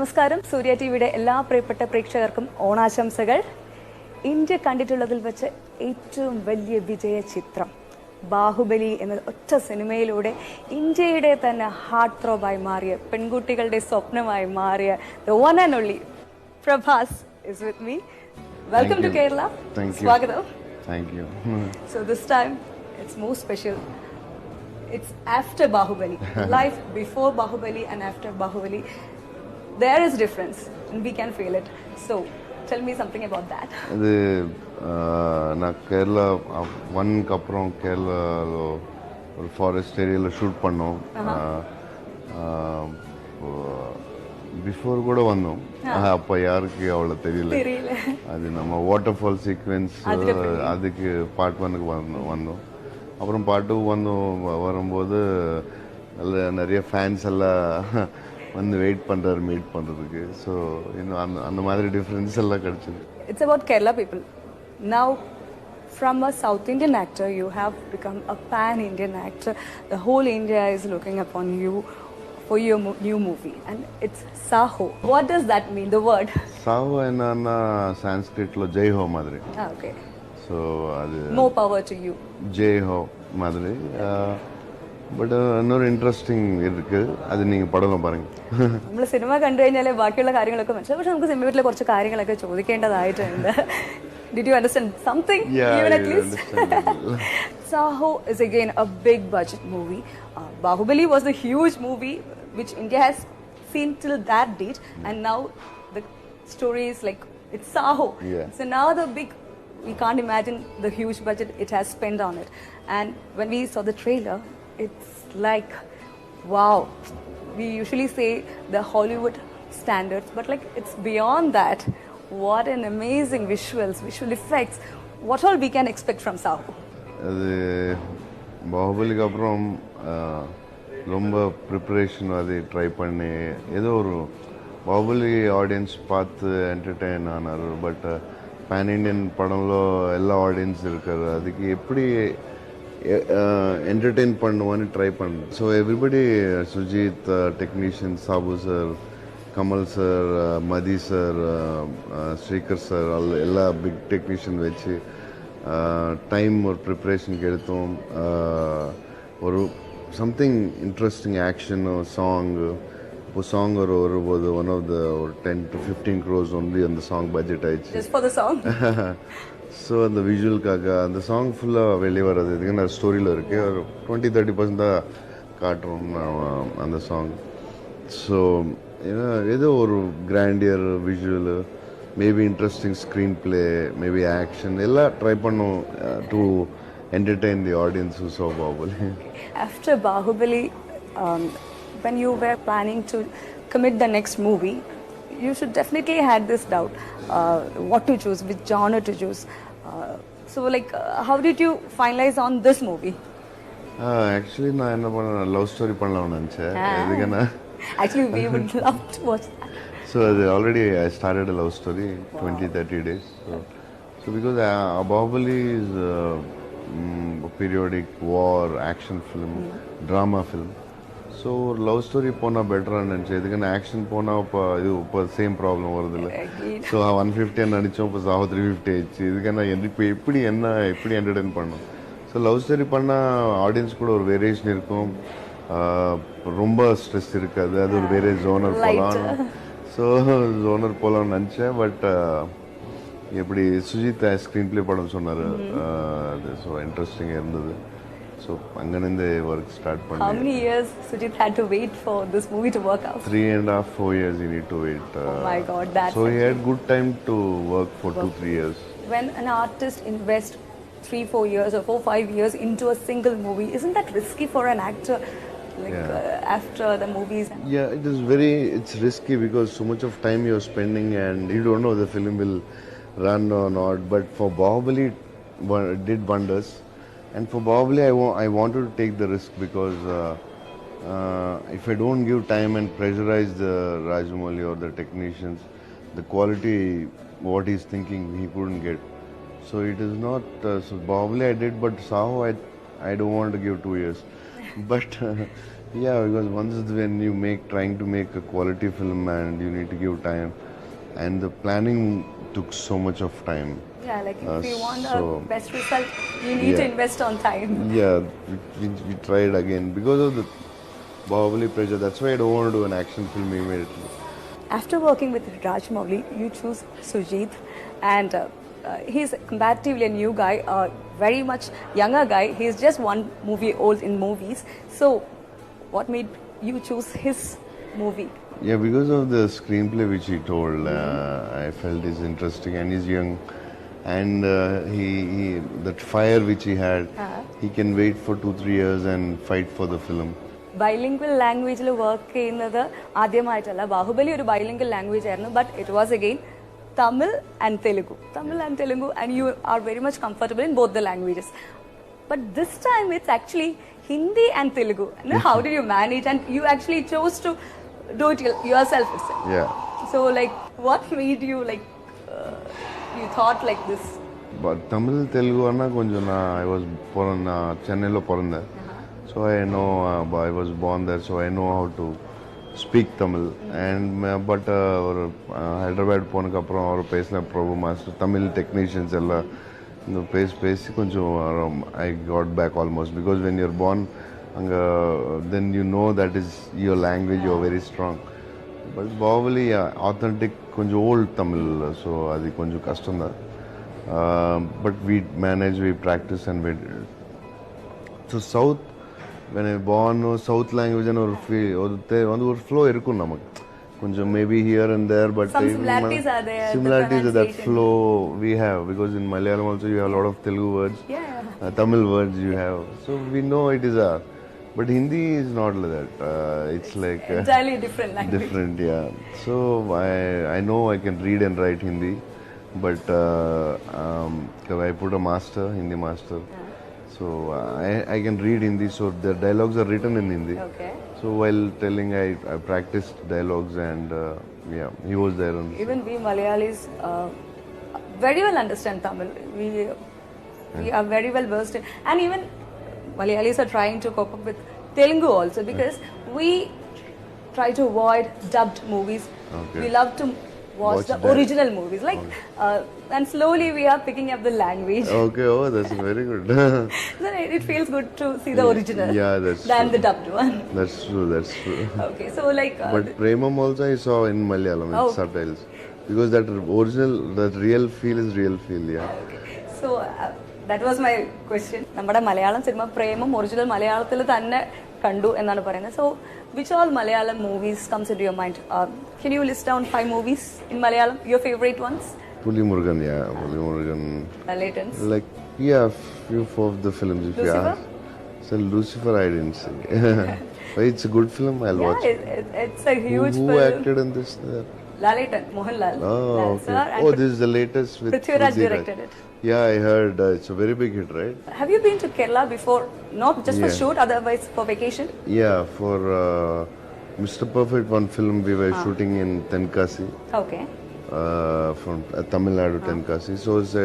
നമസ്കാരം. സൂര്യ ടിവിയുടെ എല്ലാ പ്രിയപ്പെട്ട പ്രേക്ഷകർക്കും ഓണാശംസകൾ. ഇന്ത്യ കണ്ടിട്ടുള്ളതിൽ വെച്ച് ഏറ്റവും വലിയ വിജയ ചിത്രം ബാഹുബലി എന്ന ഒറ്റ സിനിമയിലൂടെ ഇന്ത്യയുടെ തന്നെ ഹാർട്ട് ത്രോബായി മാറിയ, പെൺകുട്ടികളുടെ സ്വപ്നമായി മാറിയ the one and only Prabhas is with me. Welcome to Kerala. സ്വാഗതം. Thank you. So this time it's more special. It's after Bahubali. Life before Bahubali and after Bahubali. There is difference and we can feel it. So tell me something about that. அது நான் கேரளா ஒன்க்கு அப்புறம் கேரளாவில் ஒரு forest ஏரியாவில் shoot பண்ணோம். Before கூட வந்தோம், அப்போ யாருக்கு அவ்வளோ தெரியல. அது நம்ம வாட்டர் ஃபால் சீக்வென்ஸ் அதுக்கு பார்ட் 1க்கு வந்தோம். அப்புறம் பார்ட் 2 வரும்போது நிறைய ஃபேன்ஸ் எல்லாம் வந்து வெயிட் பண்ணுறாரு மீட் பண்ணுறதுக்கு. ஸோ இன்னும் அந்த மாதிரி டிஃப்ரென்ஸ் எல்லாம் கிடச்சிது. It's about Kerala people. Now from a South Indian actor you have become a pan-Indian actor. The whole India is looking upon you for your new movie and it's Saho. What does that mean, the word? Saho என்னன்னா சான்ஸ்கிரிட்ல ஜெய் ஹோ மாதிரி. Okay. So அது More power to you. Jai Ho மாதிரி. But இன்னொரு interesting ഇருக்கு, അത് നിങ്ങൾ പടം പാരുங்க. നമ്മൾ cinema കണ്ടു കഴിഞ്ഞാൽ ബാക്കിയുള്ള കാര്യങ്ങളൊക്കെ മനസ്സിലാവും. പക്ഷെ നമുക്ക് സിനിമയിലെ കുറച്ച് കാര്യങ്ങളൊക്കെ ചോദിക്കേണ്ടതായിട്ടുണ്ട്. Did you understand something? Yeah, even at I least? understand. Saho is again a big budget movie. Bahubali was the huge movie which India has seen till that date, and now the story is like it's Saho. Yeah. So now the big, we can't imagine the huge budget it has spent on it. And when we saw the trailer, it's like wow. We usually say the Hollywood standards, but like it's beyond that. What an amazing visuals, visual effects. What all we can expect from Saho? அது பாகுபலிக்கு அப்புறம் ரொம்ப preparation அது try பண்ணி ஏதோ ஒரு Baahubali audience பார்த்து entertain ఆనారు. But pan Indian పడంలో எல்லா audience இருக்காரு, அதுக்கு எப்படி ఎంటర్టైన్ பண்ணுவோன்னு ட்ரை பண்ணு. ஸோ எவ்ரிபடி சுஜித், டெக்னீஷியன் சாபு சார், கமல் சார், மதி சார், ஸ்ரீகர் சார், எல்லா பிக் டெக்னீஷியன் வச்சு டைம் ஒரு ப்ரிப்ரேஷனுக்கு எடுத்தோம். ஒரு சம்திங் இன்ட்ரெஸ்டிங் ஆக்ஷன் சாங்கு. இப்போ சாங் வரும்போது ஒன் ஆஃப் த ஒரு 10 to 15 crores ஒன்லி அந்த சாங் பட்ஜெட் ஆயிடுச்சு. Just for the song? So அந்த விஷுவலுக்காக அந்த சாங் ஃபுல்லாக வெளியே வர்றது இதுக்கு நான் ஸ்டோரியில் இருக்கு. ஒரு 20-30% தான் காட்டுறோம் அந்த சாங். ஸோ ஏன்னா ஏதோ ஒரு grandeur visual, maybe interesting screen play, maybe action எல்லாம் ட்ரை பண்ணோம் to entertain the audience who சா Baahubali. After Bahubali, when you were planning to commit the next movie, you should definitely had this doubt what to choose, which genre to choose. So like how did you finalize on this movie? Actually நான் என்ன பண்ணேன், love story பண்ணலாம்னு நினச்சேன். எதுக்குன்னா actually we would love to watch that. So already I started a love story, 20-30 days. So because Bahubali is a periodic war action film, drama film. So love story போனால் பெட்டராக நினச்சேன். இதுக்குன்னு action போனால் இப்போ same problem வருது இல்லை. So 150 நினச்சோம், இப்போ சாஹோ 350 ஆயிடுச்சு. இதுக்கான இப்போ எப்படி என்டர்டெயின் பண்ணோம். ஸோ லவ் ஸ்டோரி பண்ணால் ஆடியன்ஸ் கூட ஒரு வேரியேஷன் இருக்கும், ரொம்ப ஸ்ட்ரெஸ் இருக்காது, அது ஒரு வேற ஜோனர் போகலாம். ஸோ ஜோனர் போகலாம்னு நினச்சேன். பட் எப்படி சுஜித் ஸ்க்ரீன் பிளே படம் சொன்னார், அது ஸோ இன்ட்ரெஸ்டிங்காக இருந்தது. ஸோ அங்கேருந்து ஒர்க் ஸ்டார்ட் பண்ணேன். How many years Sujit had to wait for this movie to work out? 3.5-4 years you need to wait. Oh my God, that's so he had good time to work for 2-3 years. When an artist invests 3-4 years or 4-5 years into a single movie, isn't that risky for an actor? Like after the movies? Yeah, it's risky because so much of time you're spending and you don't know the film will run or not. But for Bahubali it did wonders. And for Bahubali I wanted to take the risk because if I don't give time and pressurize the Rajamouli or the technicians, the quality what he's thinking he couldn't get. So it is not so Bahubali I did, but Saho I don't want to give 2 years. But Yeah, because once when you trying to make a quality film and you need to give time, and the planning took so much of time. Yeah, like if you want the So best result, you need to yeah, invest on time. yeah, we tried again because of the Bahubali pressure. That's why I don't want to do an action film immediately. After working with Rajmouli, you choose Sujit, and he's comparatively a new guy, a very much younger guy. He's just one movie old in movies. So, what made you choose his movie? Yeah, because of the screenplay which he told, I felt is interesting and he's young, and he that fire which he had, he can wait for 2-3 years and fight for the film. Bilingual ലാംഗ്വേജിൽ work ചെയ്യുന്നത് ആദ്യമായിട്ടല്ല. ബാഹുബലി ഒരു bilingual language ആയിരുന്നു, but it was again Tamil and Telugu and you are very much comfortable in both the languages. But this time it's actually Hindi and Telugu. How did you manage and you actually chose to do it yourself itself? Yeah. So like what made you like you thought like this? But Tamil Telugu anna konjam I was born Chennai lo poranda. So I know I was born there, so I know how to speak Tamil. And but Hyderabad ponaka appuram avaru pesina Prabhu Master Tamil technicians ella pesi konjam I got back almost, because when you're born then you know that is your language, you're very strong. But Bahubali authentic konjam old Tamil, so adi konjam kastam da. But we manage, we practice and we. So South, when I born South language and or flow irukkum namak konjam maybe here and there, but Some similarities are there, the similarities that pronunciation. flow we have, because in Malayalam also you have a lot of Telugu words, Yeah. Tamil words you have, so we know it is but Hindi is not like that. It's like Entirely different language. different, yeah. So I know I can read and write Hindi, but 'cause I put a master, Hindi master. So I can read Hindi, so the dialogues are written in Hindi. Okay. So while telling, I practiced dialogues, and yeah, he was there. Even we Malayalis very well understand Tamil. We are very well versed in, and even Malayalis are trying to cope up with Telugu also, because we try to avoid dubbed movies. Okay. We love to watch the that. original movies, like, and slowly we are picking up the language. Okay, oh, that's very good. Then it feels good to see the original Yeah, that's than true. the dubbed one. That's true, that's true. Okay, so like But Premam also I saw in Malayalam with Oh. subtitles, because that original, that real feel is real feel, yeah. So that was my question. നമ്മുടെ Malayalam cinema പ്രേമം original മലയാളത്തിൽ തന്നെ കണ്ടു എന്നാണ് പറയുന്നത്. So which all Malayalam movies comes into your mind? Can you list down 5 movies in Malayalam, your favorite ones? Puli Murugan, yeah, Puli Murugan. Latents. Like, yeah, few of the films if Lucifer? you ask. So Lucifer I didn't see. But it's a good film, I'll Yeah, watch. it's a huge Who film. acted in this? Lalitan, Mohanlal. Oh, Lal okay. sir, and Oh, this is the latest with Prithviraj Prithviraj. directed it. Yeah, I heard it's a very big hit, right? Have you been to Kerala before? Not just for Yeah. shoot, otherwise for vacation? Yeah, for Mr. Perfect, one film we were shooting in Tenkasi, Okay. from Tamil Nadu, Tenkasi. So it's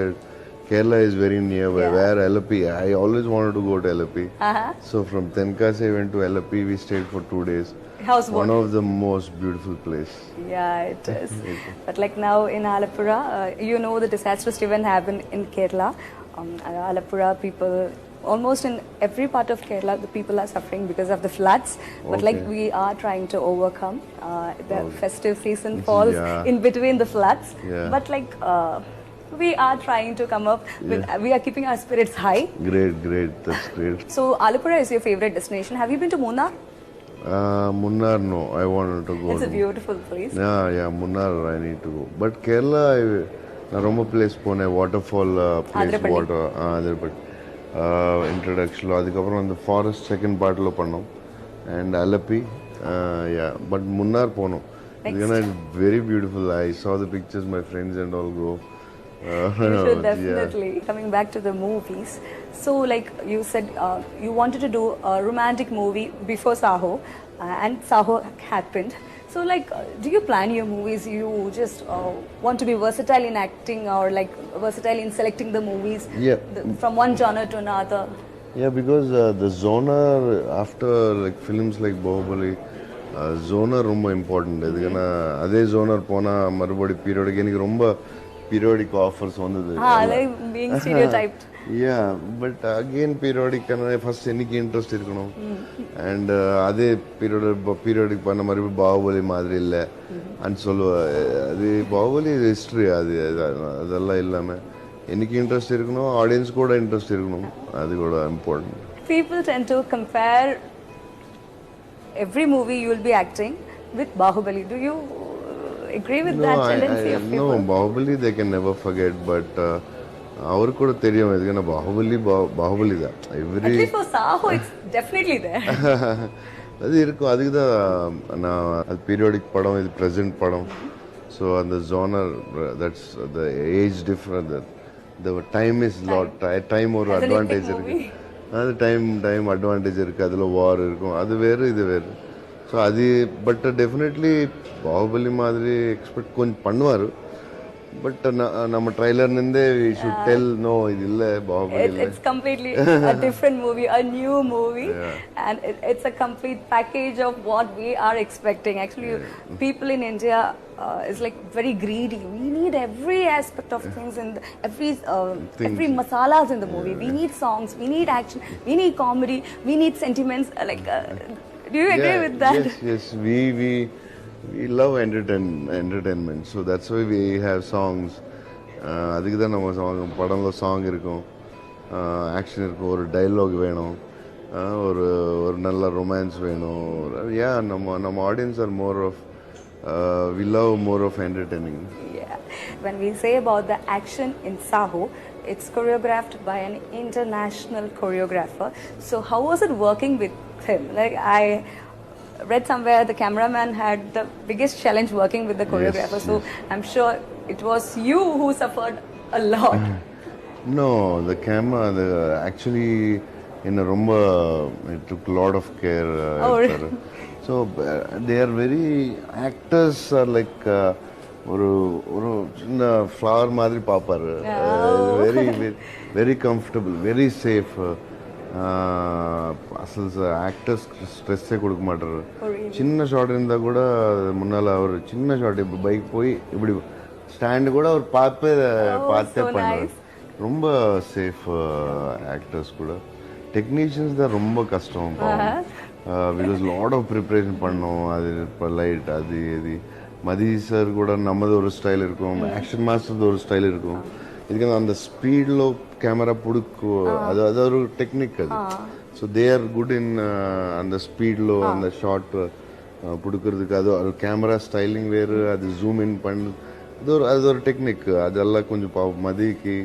Kerala is very nearby. Yeah. Where Alleppey, I always wanted to go to Alleppey. Uh-huh. So from Tenkasi I went to Alleppey. We stayed for 2 days. Houseboat. One of the most beautiful place. Yeah, it is. But like now in Alappuzha, you know the disastrous event happened in Kerala. Alappuzha people, almost in every part of Kerala, the people are suffering because of the floods. But like Okay. we are trying to overcome. The festive season falls Yeah. in between the floods. Yeah. But like we are trying to come up with, we are keeping our spirits high. Great, great. That's great. So Alappuzha is your favorite destination. Have you been to Munnar? Munnar, no. I wanted to go. It's a to- beautiful place. Yeah, Munnar, I need to go. But Kerala, I Roma place pone waterfall place Adirapalli. water Adirapalli. Introduction adikapram அந்த forest second part lo பண்ணோம், and Alleppey, yeah, but Munnar போனோம். It's very beautiful. I saw the pictures, my friends and all go. You should yeah. definitely. Coming back to the movies, so like you said, you wanted to do a romantic movie before Saho, and Saho happened. So like, do you plan your movies? You just want to be versatile in acting, or like versatile in selecting the movies Yeah. from one genre to another? Yeah, because the genre after like films like Bahubali, genre ரொம்ப important. இதுக்குன்னா அதே ஜோனர் போனால் மறுபடி periodic எனக்கு ரொம்ப periodic offers வந்தது. like being stereotyped. Yeah, but again periodic first எனக்கு interest இருக்கணும். And அதே பீரியோடிக் பண்ண மாதிரி பாகுபலி மாதிரி இல்லை அண்ட் சொல்லுவா. அது பாகுபலி ஹிஸ்ட்ரி, அதெல்லாம் இல்லாமல் எனக்கு இன்ட்ரெஸ்ட் இருக்கணும், ஆடியன்ஸ் கூட இன்ட்ரெஸ்ட் இருக்கணும். அது கூட important. People tend to compare every movie you will be acting with Bahubali. Do you agree with that tendency of people? No, Bahubali they can never forget, but அவருக்கு கூட தெரியும் இதுக்கு பாகுபலி தான். At least for Saho, it's definitely there. அது இருக்கும். அதுக்கு தான் நான் அது பீரியோடிக் படம், இது ப்ரெசென்ட் படம். ஸோ அந்த genre that's the age different, the time is lot, time ஒரு அட்வான்டேஜ் இருக்கு. அது டைம் அட்வான்டேஜ் இருக்குது, அதில் வார் இருக்கும், அது வேறு இது வேறு. ஸோ அது பட் டெஃபினெட்லி பாகுபலி மாதிரி எக்ஸ்பெக்ட் கொஞ்சம் பண்ணுவார். பட் நம்ம ட்ரைலர்லேருந்தே வி ஷுட் டெல் நோ இது இல்லை Baahubali. It's completely a different movie, a new movie, and it's a complete package of what we are expecting. Actually, people in India is like very greedy. We need every aspect of things in every masalas in the movie. We need songs, we need action, we need comedy, we need sentiments. Do you agree with that? Yes. We love entertainment, so that's why we have songs. அதுக்கு தான் நம்ம song படம்ல song இருக்கும், action இருக்கும், ஒரு dialogue வேணும், ஒரு நல்ல ரொமான்ஸ் வேணும். நம்ம audience are more of we love more of entertaining. Yeah. When we say about the action in Saho, it's choreographed by an international choreographer. So how was it working with him? Like I read somewhere the cameraman had the biggest challenge working with the choreographer. So I'm sure it was you who suffered a lot. No, the camera, actually it took a lot of care. So they are very, actors are like ஒரு சின்ன flower மாதிரி பார்ப்பாரு. Very very comfortable, very safe. அசல் actors ஸ்ட்ரெஸ்ஸே கொடுக்க மாட்டாரு. சின்ன shot இருந்தால் கூட முன்னால் அவர் சின்ன ஷாட் இப்படி பைக் போய் இப்படி ஸ்டாண்டு கூட அவர் பார்த்தே பண்ணுவார். ரொம்ப சேஃப் ஆக்டர்ஸ் கூட. டெக்னீஷியன்ஸ் தான் ரொம்ப கஷ்டம், பிகாஸ் லாட் ஆஃப் ப்ரிப்ரேஷன் பண்ணோம். அது இப்போ லைட் அது இது மதி சார் கூட நம்மது ஒரு ஸ்டைல் இருக்கும், ஆக்ஷன் மாஸ்டர்து ஒரு ஸ்டைல் இருக்கும். இதுக்கு அந்த ஸ்பீடில் கேமரா பிடிக்கும், அது ஒரு டெக்னிக் அது. So they are good in அந்த ஸ்பீடில் அந்த ஷார்ட் பிடிக்கிறதுக்கு. அது கேமரா ஸ்டைலிங் வேறு, அது ஜூம் இன் பண்ணு, அது ஒரு டெக்னிக். அதெல்லாம் கொஞ்சம் மதிக்கு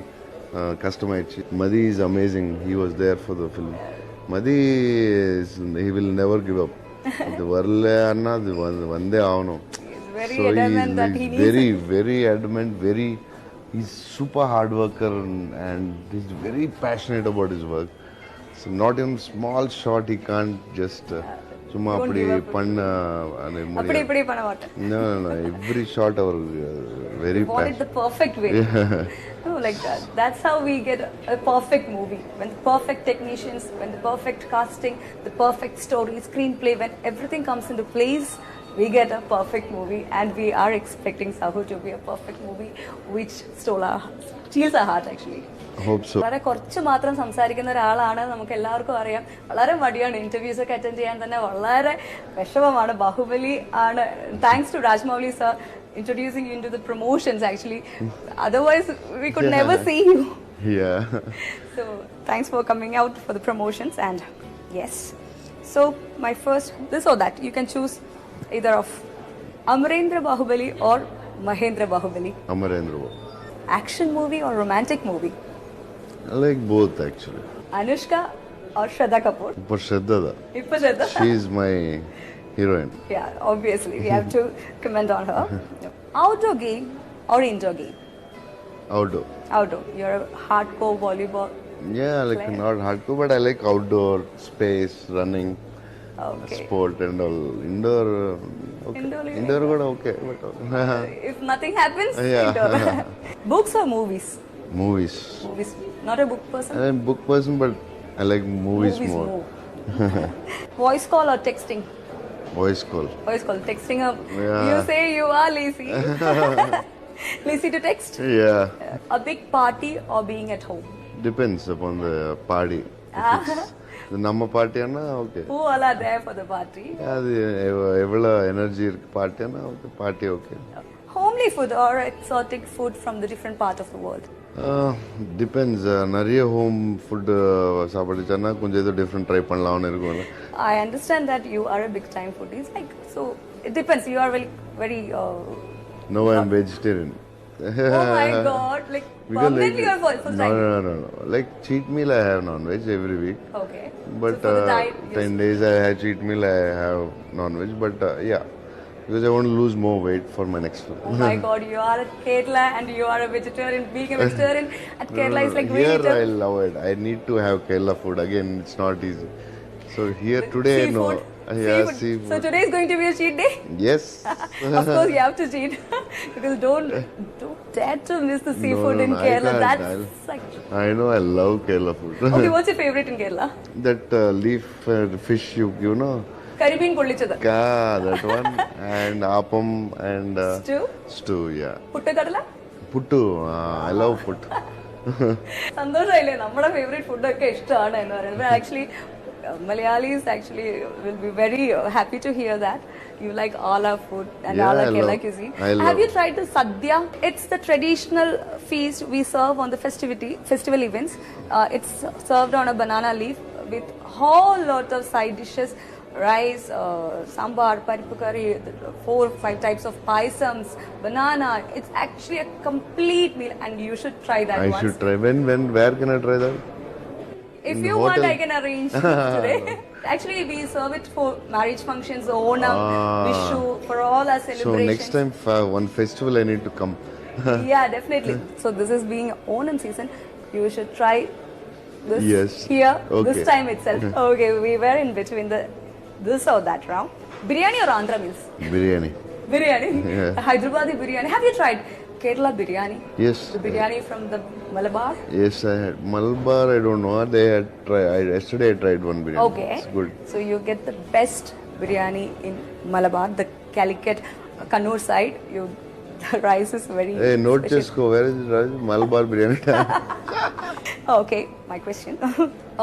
கஷ்டமாயிடுச்சு. Mathi is amazing, he was there for the film. Mathi he will never give up. இது வரல அண்ணா, அது வந்தே ஆகணும். So very very adamant, he's super hard worker and he's very passionate about his work. So not even small shot he can't just சும்மா அப்படி பண்ண மாட்டேன். No, every shot our very passionate. The perfect way. No, like that. That's how we get a perfect movie. When the perfect technicians, when the perfect casting, the perfect story, screenplay, when everything comes into place, we get a perfect movie, and we are expecting Saho to be a perfect movie, which steals our heart actually. Hope so. വളരെ കുറച്ച് മാത്രം സംസാരിക്കുന്ന ഒരാളാണ്, നമുക്ക് എല്ലാവർക്കും അറിയാം. വളരെ മടിയാണ്, ഇന്റർവ്യൂസ് ഒക്കെ അറ്റൻഡ് ചെയ്യാൻ തന്നെ വളരെ വിഷമമാണ്. ബാഹുബലി ആണ്, thanks to Rajamouli sir introducing you into the promotions actually. Otherwise we could never see you. So thanks for coming out for the promotions. And yes, so my first, this or that, you can choose either of Amarendra Bahubali or Mahendra Bahubali. Amarendra. Action movie or romantic movie? I like both actually. Anushka or Shraddha Kapoor? For Shraddha. She is my heroine. Yeah, obviously we have to comment on her. Outdoor game or indoor game? Outdoor. You're a hardcore volleyball. Yeah, like player. Not hardcore, but I like outdoor, space, running, sport and all. Indoor, okay. Indoor good, okay. But if nothing happens, indoor. Books or movies? Movies. Not a book person? I'm a book person, but I like movies more. Voice call or texting? Voice call. Voice call. Texting up. Yeah. You say you are lazy. Lazy to text? Yeah. A big party or being at home? Depends upon the party. If it's the நம்ம பார்ட்டியானா okay. Who all are there for the party? அது எவ்வளோ energy இருக்கு பார்ட்டியானா okay party okay. Homely food or exotic food from the different part of the world? Depends நிறைய home food சாப்பிடுச்சானா கொஞ்சம் ஏதோ different try பண்ணலாம்னு இருக்கும்ல. I understand that you are a big time foodie. It's like, so it depends. You are very No, I'm vegetarian. oh my god, like Because permanently or full no, time? no. Like cheat meal I have non-veg every week. Okay. But so for the diet, 10 days I have cheat meal I have non-veg. But yeah, because I want to lose more weight for my next film. oh my god, you are at Kerala and you are a vegetarian, being a vegetarian at Kerala is like Here really I love it. I need to have Kerala food. Again, it's not easy. So here today I know. Seafood. Yeah, Seafood. seafood. So today is going to be a cheat day? Yes. Of course you have to cheat. Because don't dare to miss the seafood no, in no, I Kerala. can't. That's like... I know I love Kerala food. Okay, what's your favorite in Kerala? That leaf fish you know. Caribbean പൊള്ളിച്ചത്. That one and appam and stew, yeah. പുട്ടുകടല? Puttu, I love puttu. സന്തോഷമായില്ലേ നമ്മുടെ favourite ഫുഡൊക്കെ ഇഷ്ടമാണ് എന്ന് പറയുന്നത്. Actually Malayalis actually will be very happy to hear that you like all our food and all our Kerala cuisine. Have you tried the sadhya? It's the traditional feast we serve on the festival events. It's served on a banana leaf with whole lot of side dishes, rice, sambar, paripu curry, 4-5 types of paisams, banana. It's actually a complete meal and you should try that once. I should try. Where can I try that? If you want, I can arrange today. Actually, we serve it for marriage functions, Onam, Vishu, for all our celebrations. So next time, one festival, I need to come. Yeah, definitely. So this is being Onam season. You should try this here this time itself. Okay, we were in between this or that round. Biryani or Andhra meals? Biryani. Yeah. Hyderabadi biryani. Have you tried Kerala biryani? Yes. The biryani from the Malabar? Yes, I had. Malabar, I don't know. They had tried. Yesterday I tried one biryani. Okay. It's good. So you get the best biryani in Malabar, the Calicut, Kannur side. The rice is very Hey, note special. Chesko, where is the rice? Malabar biryani. Okay, my question.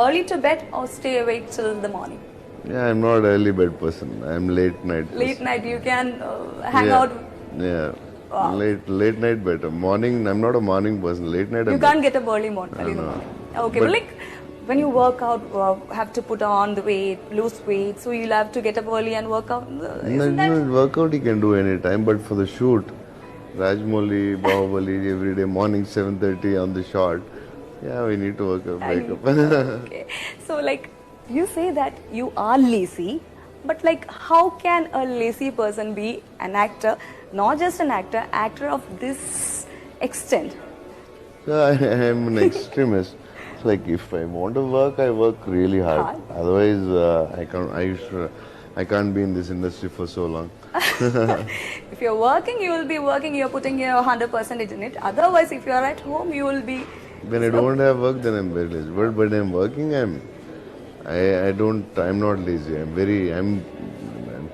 Early to bed or stay awake till the morning? Yeah, I'm not early bed person. I'm late night person. Late night, you can hang out. Yeah. Wow. Late night better. Morning, I'm not a morning person. Late night, You can't get up early morning. Okay, but like when you work out, have to put on the weight, lose weight, so you'll have to get up early and work out. Workout you can do anytime, but for the shoot, Rajmouli, Bahubali, every day morning 7:30 on the shot. Yeah, we need to wake up. Okay. So like you say that you are lazy, but like how can a lazy person be an actor? Not just an actor of this extent. So I am an extremist. It's like if I want to work, I work really hard. Otherwise, I can't be in this industry for so long. If you're working, you will be working. You're putting your 100% in it. Otherwise, if you are at home, you will be. When I don't have work, then I'm very lazy. But when I'm working, I'm not lazy. I'm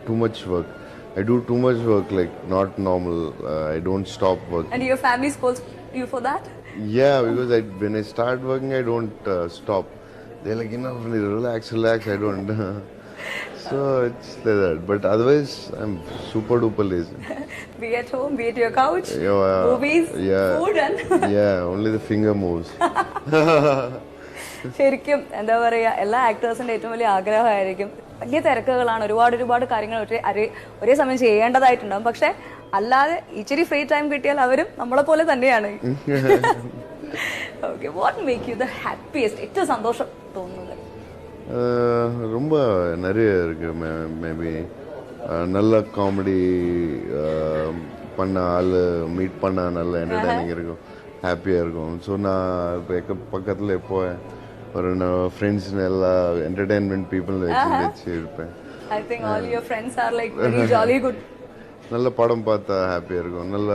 too much work. I do too much work, like not normal. I don't stop working. And your family scolds you for that? Yeah, because when I start working, I don't stop. They're like, relax. I don't. So it's like that. But otherwise, I'm super duper lazy. Be at home, be at your couch, movies, food and... Yeah, only the finger moves. ശരിക്കും എന്താ പറയുക, എല്ലാ ആക്ടേഴ്സിന്റെ ഏറ്റവും വലിയ ആഗ്രഹമായിരിക്കും. വലിയ തിരക്കുകളാണ്, ഒരുപാട് കാര്യങ്ങൾ ഒരേ സമയം ചെയ്യേണ്ടതായിട്ടുണ്ടാവും. പക്ഷെ അല്ലാതെ ഇച്ചിരി ഫ്രീ ടൈം കിട്ടിയാൽ അവരും നമ്മളെ പോലെ തന്നെയാണ്. Okay, what make you the happiest? ഏറ്റവും സന്തോഷം തോന്നുന്നത്? ரொம்ப நிறைய இருக்கு. மேபி நல்ல காமெடி பண்ண ஆள் மீட் பண்ண நல்ல என்டர்டைனிங் இருக்கும், ஹாப்பியாக இருக்கும். ஸோ நான் இப்போ பக்கத்தில் எப்போ ஒரு ஃப்ரெண்ட்ஸ் எல்லாம் என்டர்டைன்மெண்ட் பீப்புள் வச்சு இருப்பேன். I think all your friends are like very jolly good. நல்ல படம் பார்த்தா ஹாப்பியாக இருக்கும், நல்ல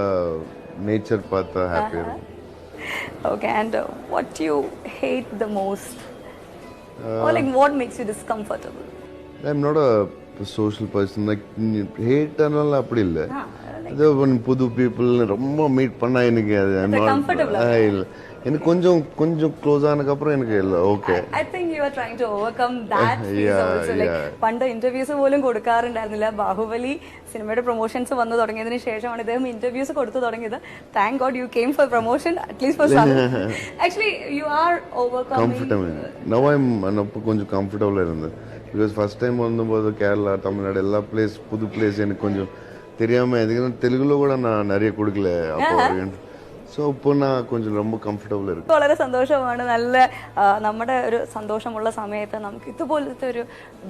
நேச்சர் பார்த்தா ஹாப்பியாக இருக்கும். Okay, and what you hate the most? Or like what makes you discomfortable? I'm not a social person. Like hate and அப்படி இல்லை. Ah, அது புது பீப்புள் ரொம்ப மீட் பண்ணா எனக்கு அது I'm not- comfortable. இல்ல எனக்கு கொஞ்சம் கொஞ்சம் க்ளோஸ் ஆனதுக்கப்புறம் எனக்கு இல்லை okay. I think you are trying to overcome that phase Yeah, also. Like yeah. പണ്ട് ഇന്റർവ്യൂസ് പോലും കൊടുക്കാറുണ്ടായിരുന്നില്ല. ബാഹുബലി സിനിമയുടെ പ്രൊമോഷൻസ് വന്നു തുടങ്ങിയതിന് ശേഷമാണ് ഇദ്ദേഹം ഇന്റർവ്യൂസ് കൊടുത്തു തുടങ്ങിയത്. Thank god you came for promotion at least for some. Actually you are overcoming. Comfortable now இப்போ கொஞ்சம் கம்ஃபர்டபுளாக இருந்தது. பிகாஸ் ஃபர்ஸ்ட் டைம் வந்தபோது கேரளா தமிழ்நாடு எல்லா பிளேஸ் புது பிளேஸ் எனக்கு கொஞ்சம் தெரியாமல் எதுக்குன்னா தெலுங்குல கூட நான் நிறைய கொடுக்கல அப்போ. ஸோ இப்போ நான் கொஞ்சம் ரொம்ப കംഫർട്ടബിൾ ഇരിക്കും. വളരെ സന്തോഷമാണ്. നല്ല നമ്മുടെ ഒരു സന്തോഷമുള്ള സമയത്ത് നമുക്ക് ഇതുപോലത്തെ ഒരു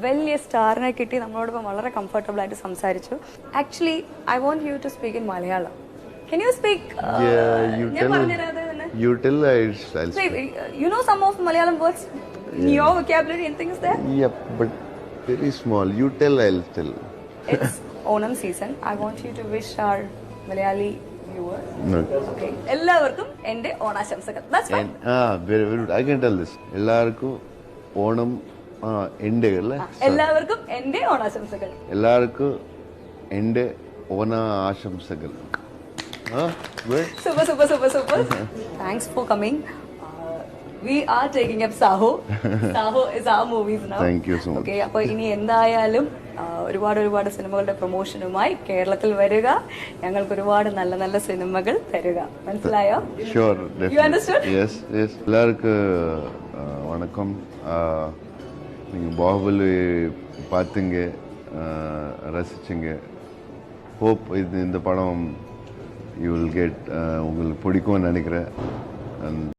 വലിയ സ്റ്റാറിനെ കിട്ടി നമ്മളോടൊപ്പം വളരെ കംഫർട്ടബിൾ ആയിട്ട് സംസാരിച്ചു. Actually I want you to speak in Malayalam. Can you speak? You tell I'll speak. You know some of Malayalam words in your vocabulary and things there? Yep, but very small. You tell, I'll tell. It's Onam season. I want you to wish our Malayali viewers. No. Okay. എല്ലാവർക്കും എൻ്റെ ഓണാശംസകൾ. That's fine. Very good. I can tell this. എല്ലാവർക്കും ഓണം എൻ്റെ അല്ലേ? എല്ലാവർക്കും എൻ്റെ ഓണാശംസകൾ. എല്ലാവർക്കും എൻ്റെ ഓണ ആശംസകൾ. Good. Super. Thanks for coming. We are taking up Saho. Saho is our movies now. Thank you so much. Okay, അപ്പോൾ ഇനി എന്തായാലും ഒരുപാട് സിനിമകളുടെ പ്രൊമോഷനുമായി കേരളത്തിൽ വരിക. ഞങ്ങൾക്ക് ഒരുപാട് നല്ല നല്ല സിനിമകൾ തരിക. മനസ്സിലായോ? Sure, definitely. You understood? Yes. எல்லாருக்கும் வணக்கம். நீங்கள் பாகுபலி பார்த்தீங்க, ரசிச்சிங்க. ஹோப் இந்த படம் யூ வில் கெட் உங்களுக்கு பிடிக்கும்னு நினைக்கிறேன்.